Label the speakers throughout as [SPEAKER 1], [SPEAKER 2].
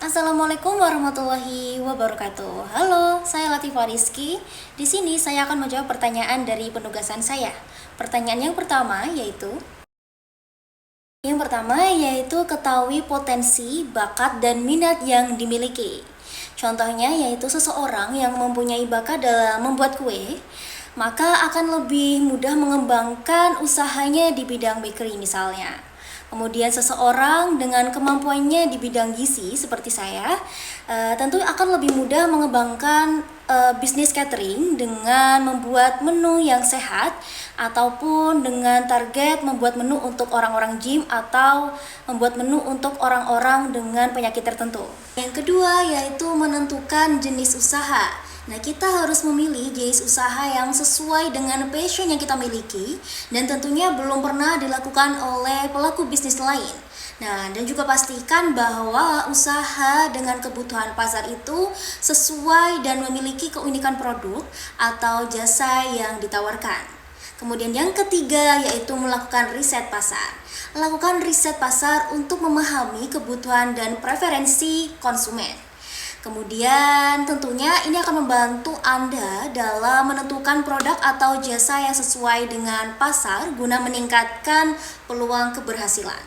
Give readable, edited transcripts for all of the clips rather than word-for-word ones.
[SPEAKER 1] Assalamualaikum warahmatullahi wabarakatuh. Halo, saya Latifah Rizky. Di sini saya akan menjawab pertanyaan dari penugasan saya. Pertanyaan yang pertama yaitu ketahui potensi, bakat, dan minat yang dimiliki. Contohnya yaitu seseorang yang mempunyai bakat dalam membuat kue, maka akan lebih mudah mengembangkan usahanya di bidang bakery misalnya. Kemudian seseorang dengan kemampuannya di bidang gizi seperti saya, tentu akan lebih mudah mengembangkan bisnis catering dengan membuat menu yang sehat ataupun dengan target membuat menu untuk orang-orang gym atau membuat menu untuk orang-orang dengan penyakit tertentu. Yang kedua yaitu menentukan jenis usaha. Nah, kita harus memilih jenis usaha yang sesuai dengan passion yang kita miliki dan tentunya belum pernah dilakukan oleh pelaku bisnis lain. Nah, dan juga pastikan bahwa usaha dengan kebutuhan pasar itu sesuai dan memiliki keunikan produk atau jasa yang ditawarkan. Kemudian yang ketiga yaitu melakukan riset pasar. Lakukan riset pasar untuk memahami kebutuhan dan preferensi konsumen. Kemudian tentunya ini akan membantu Anda dalam menentukan produk atau jasa yang sesuai dengan pasar guna meningkatkan peluang keberhasilan.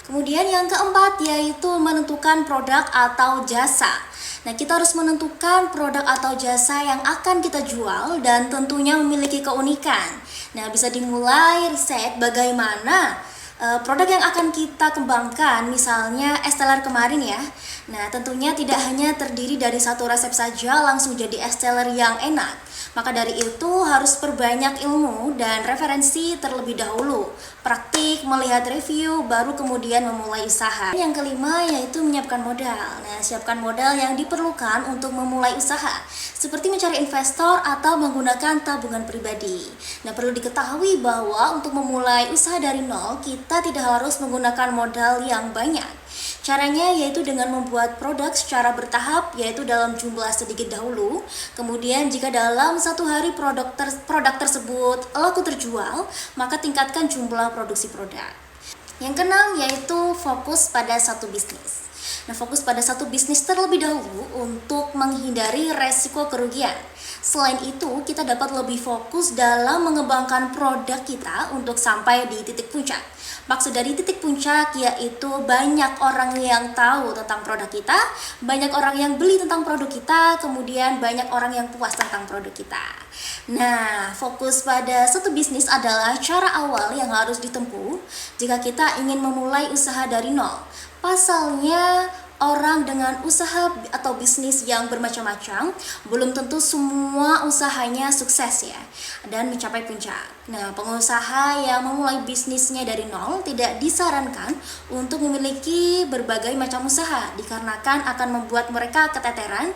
[SPEAKER 1] Kemudian yang keempat yaitu menentukan produk atau jasa. Nah, kita harus menentukan produk atau jasa yang akan kita jual dan tentunya memiliki keunikan. Nah, bisa dimulai riset bagaimana produk yang akan kita kembangkan, misalnya es teler kemarin ya. Nah, tentunya tidak hanya terdiri dari satu resep saja langsung jadi es teler yang enak. Maka dari itu harus perbanyak ilmu dan referensi terlebih dahulu. Praktik, melihat review, baru kemudian memulai usaha. Yang kelima yaitu menyiapkan modal. Nah, siapkan modal yang diperlukan untuk memulai usaha, seperti mencari investor atau menggunakan tabungan pribadi. Nah, perlu diketahui bahwa untuk memulai usaha dari nol, kita tidak harus menggunakan modal yang banyak. Caranya yaitu dengan membuat produk secara bertahap, yaitu dalam jumlah sedikit dahulu. Kemudian jika dalam satu hari produk tersebut laku terjual, maka tingkatkan jumlah produksi produk. Yang keenam yaitu fokus pada satu bisnis. Nah, fokus pada satu bisnis terlebih dahulu untuk menghindari resiko kerugian. Selain itu, kita dapat lebih fokus dalam mengembangkan produk kita untuk sampai di titik puncak. Maksud dari titik puncak yaitu banyak orang yang tahu tentang produk kita, banyak orang yang beli tentang produk kita, kemudian banyak orang yang puas tentang produk kita. Nah, fokus pada satu bisnis adalah cara awal yang harus ditempuh jika kita ingin memulai usaha dari nol. Pasalnya, orang dengan usaha atau bisnis yang bermacam-macam belum tentu semua usahanya sukses ya dan mencapai puncak. Nah, pengusaha yang memulai bisnisnya dari nol tidak disarankan untuk memiliki berbagai macam usaha dikarenakan akan membuat mereka keteteran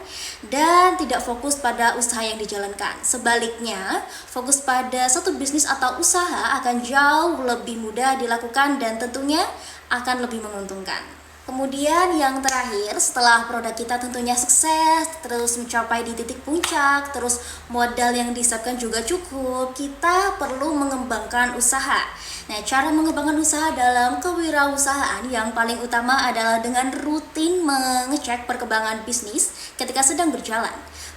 [SPEAKER 1] dan tidak fokus pada usaha yang dijalankan. Sebaliknya, fokus pada satu bisnis atau usaha akan jauh lebih mudah dilakukan dan tentunya akan lebih menguntungkan. Kemudian yang terakhir, setelah produk kita tentunya sukses, terus mencapai di titik puncak, terus modal yang disiapkan juga cukup, kita perlu mengembangkan usaha. Nah, cara mengembangkan usaha dalam kewirausahaan yang paling utama adalah dengan rutin mengecek perkembangan bisnis ketika sedang berjalan.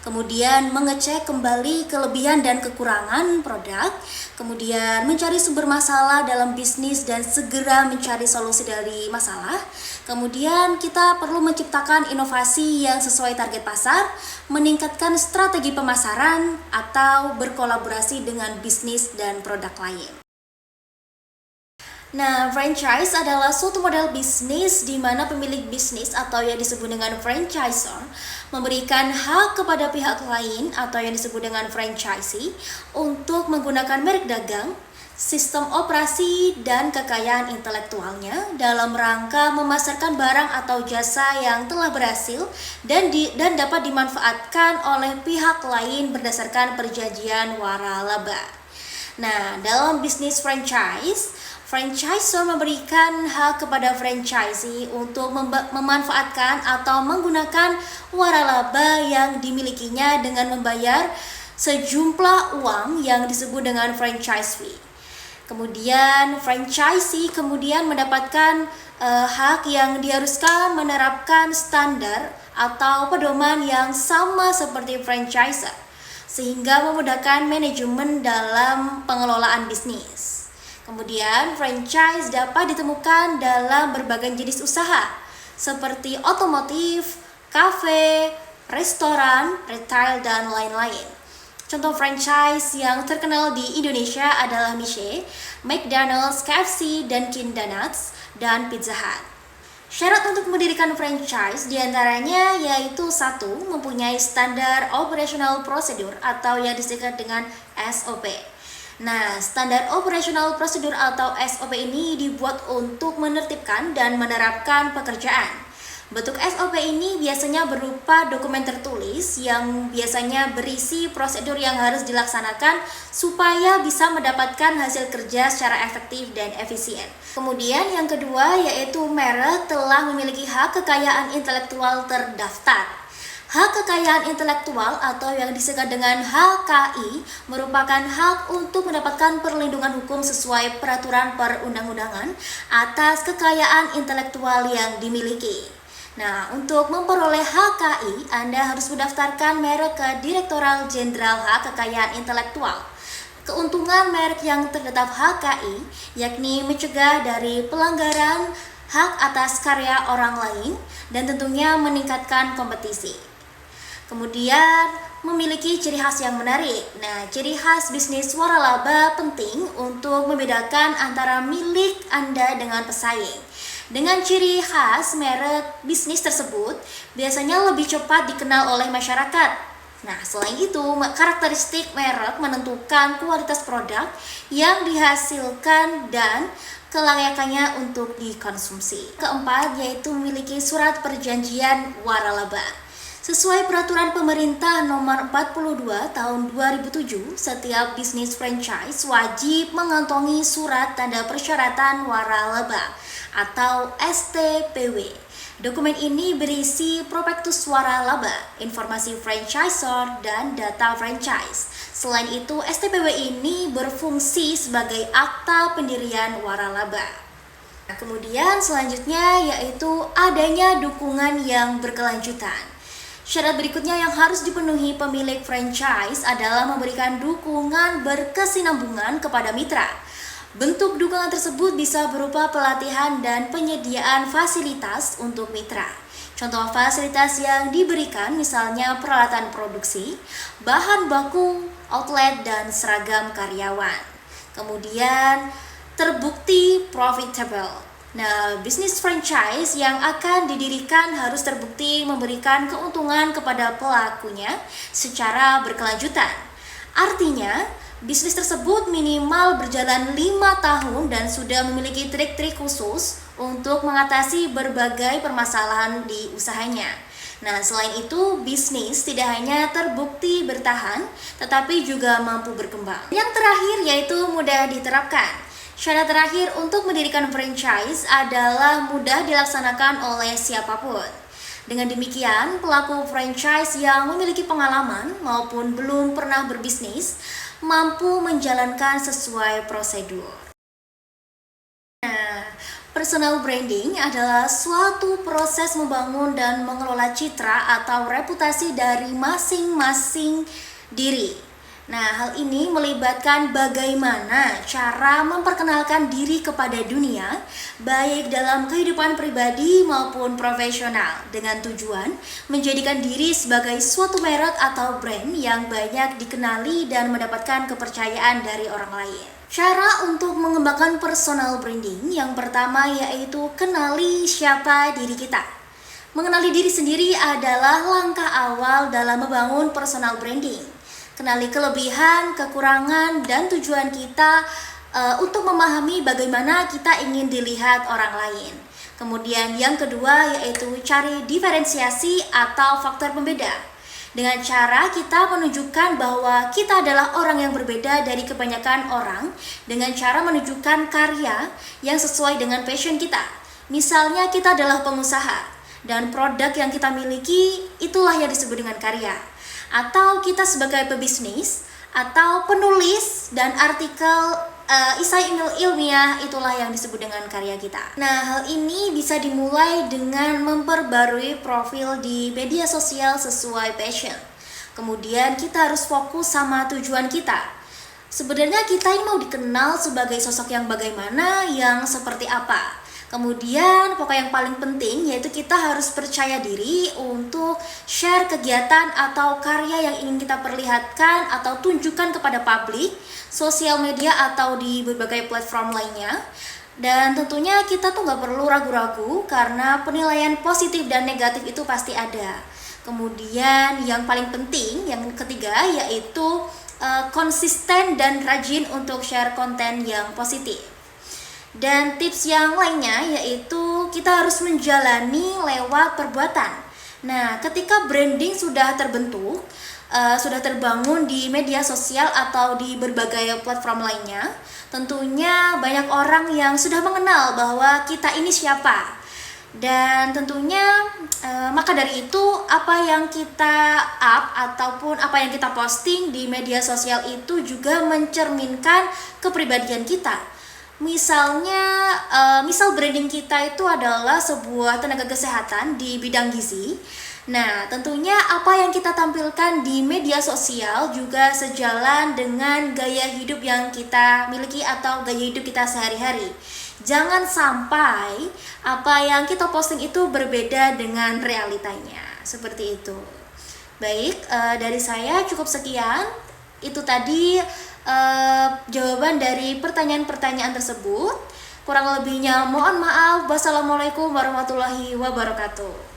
[SPEAKER 1] Kemudian mengecek kembali kelebihan dan kekurangan produk, kemudian mencari sumber masalah dalam bisnis dan segera mencari solusi dari masalah. Kemudian kita perlu menciptakan inovasi yang sesuai target pasar, meningkatkan strategi pemasaran, atau berkolaborasi dengan bisnis dan produk lain. Nah, franchise adalah suatu model bisnis di mana pemilik bisnis atau yang disebut dengan franchisor memberikan hak kepada pihak lain atau yang disebut dengan franchisee untuk menggunakan merek dagang, sistem operasi, dan kekayaan intelektualnya dalam rangka memasarkan barang atau jasa yang telah berhasil dan dapat dimanfaatkan oleh pihak lain berdasarkan perjanjian waralaba. Nah, dalam bisnis franchise, franchisor memberikan hak kepada franchisee untuk memanfaatkan atau menggunakan waralaba yang dimilikinya dengan membayar sejumlah uang yang disebut dengan franchise fee. Kemudian franchisee kemudian mendapatkan hak yang diharuskan menerapkan standar atau pedoman yang sama seperti franchise, sehingga memudahkan manajemen dalam pengelolaan bisnis. Kemudian, franchise dapat ditemukan dalam berbagai jenis usaha, seperti otomotif, kafe, restoran, retail, dan lain-lain. Contoh franchise yang terkenal di Indonesia adalah Michelin, McDonald's, KFC, Dunkin' Donuts, dan Pizza Hut. Syarat untuk mendirikan franchise diantaranya yaitu 1. Mempunyai standar operational procedure atau yang disingkat dengan SOP. Nah, standar operational procedure atau SOP ini dibuat untuk menertibkan dan menerapkan pekerjaan. Bentuk SOP ini biasanya berupa dokumen tertulis yang biasanya berisi prosedur yang harus dilaksanakan supaya bisa mendapatkan hasil kerja secara efektif dan efisien. Kemudian yang kedua yaitu merek telah memiliki hak kekayaan intelektual terdaftar. Hak kekayaan intelektual atau yang disingkat dengan HKI merupakan hak untuk mendapatkan perlindungan hukum sesuai peraturan perundang-undangan atas kekayaan intelektual yang dimiliki. Nah, untuk memperoleh HKI, Anda harus mendaftarkan merek ke Direktorat Jenderal Hak Kekayaan Intelektual. Keuntungan merek yang terdapat HKI, yakni mencegah dari pelanggaran hak atas karya orang lain dan tentunya meningkatkan kompetisi. Kemudian, memiliki ciri khas yang menarik. Nah, ciri khas bisnis waralaba penting untuk membedakan antara milik Anda dengan pesaing. Dengan ciri khas merek bisnis tersebut biasanya lebih cepat dikenal oleh masyarakat. Nah, selain itu, karakteristik merek menentukan kualitas produk yang dihasilkan dan kelayakannya untuk dikonsumsi. Keempat, yaitu memiliki surat perjanjian waralaba. Sesuai peraturan pemerintah nomor 42 tahun 2007, setiap bisnis franchise wajib mengantongi surat tanda persyaratan waralaba atau STPW. Dokumen ini berisi prospektus waralaba, informasi franchisor, dan data franchise. Selain itu, STPW ini berfungsi sebagai akta pendirian waralaba. Nah, kemudian selanjutnya yaitu adanya dukungan yang berkelanjutan. Syarat berikutnya yang harus dipenuhi pemilik franchise adalah memberikan dukungan berkesinambungan kepada mitra. Bentuk dukungan tersebut bisa berupa pelatihan dan penyediaan fasilitas untuk mitra. Contoh fasilitas yang diberikan misalnya peralatan produksi, bahan baku, outlet, dan seragam karyawan. Kemudian terbukti profitable. Nah, bisnis franchise yang akan didirikan harus terbukti memberikan keuntungan kepada pelakunya secara berkelanjutan. Artinya, bisnis tersebut minimal berjalan 5 tahun dan sudah memiliki trik-trik khusus untuk mengatasi berbagai permasalahan di usahanya. Nah, selain itu, bisnis tidak hanya terbukti bertahan, tetapi juga mampu berkembang. Yang terakhir yaitu mudah diterapkan. Syarat terakhir untuk mendirikan franchise adalah mudah dilaksanakan oleh siapapun. Dengan demikian, pelaku franchise yang memiliki pengalaman maupun belum pernah berbisnis mampu menjalankan sesuai prosedur. Nah, personal branding adalah suatu proses membangun dan mengelola citra atau reputasi dari masing-masing diri. Nah, hal ini melibatkan bagaimana cara memperkenalkan diri kepada dunia, baik dalam kehidupan pribadi maupun profesional, dengan tujuan menjadikan diri sebagai suatu merek atau brand yang banyak dikenali dan mendapatkan kepercayaan dari orang lain. Cara untuk mengembangkan personal branding yang pertama yaitu kenali siapa diri kita. Mengenali diri sendiri adalah langkah awal dalam membangun personal branding. Kenali kelebihan, kekurangan, dan tujuan kita untuk memahami bagaimana kita ingin dilihat orang lain. Kemudian yang kedua yaitu cari diferensiasi atau faktor pembeda. Dengan cara kita menunjukkan bahwa kita adalah orang yang berbeda dari kebanyakan orang dengan cara menunjukkan karya yang sesuai dengan passion kita. Misalnya kita adalah pengusaha dan produk yang kita miliki itulah yang disebut dengan karya. Atau kita sebagai pebisnis, atau penulis dan artikel esai ilmiah, itulah yang disebut dengan karya kita. Nah, hal ini bisa dimulai dengan memperbarui profil di media sosial sesuai passion. Kemudian kita harus fokus sama tujuan kita. Sebenarnya kita ini mau dikenal sebagai sosok yang bagaimana, yang seperti apa. Kemudian pokok yang paling penting yaitu kita harus percaya diri untuk share kegiatan atau karya yang ingin kita perlihatkan atau tunjukkan kepada publik, sosial media atau di berbagai platform lainnya. Dan tentunya kita tuh nggak perlu ragu-ragu karena penilaian positif dan negatif itu pasti ada. Kemudian yang paling penting, yang ketiga yaitu konsisten dan rajin untuk share konten yang positif. Dan tips yang lainnya yaitu kita harus menjalani lewat perbuatan. Nah, ketika branding sudah terbentuk, sudah terbangun di media sosial atau di berbagai platform lainnya, tentunya banyak orang yang sudah mengenal bahwa kita ini siapa. Dan tentunya maka dari itu apa yang kita up ataupun apa yang kita posting di media sosial itu juga mencerminkan kepribadian kita. Misalnya, misal branding kita itu adalah sebuah tenaga kesehatan di bidang gizi. Nah, tentunya apa yang kita tampilkan di media sosial juga sejalan dengan gaya hidup yang kita miliki atau gaya hidup kita sehari-hari. Jangan sampai apa yang kita posting itu berbeda dengan realitanya. Seperti itu. Baik, dari saya cukup sekian. Itu tadi jawaban dari pertanyaan-pertanyaan tersebut. Kurang lebihnya mohon maaf. Wassalamualaikum warahmatullahi wabarakatuh.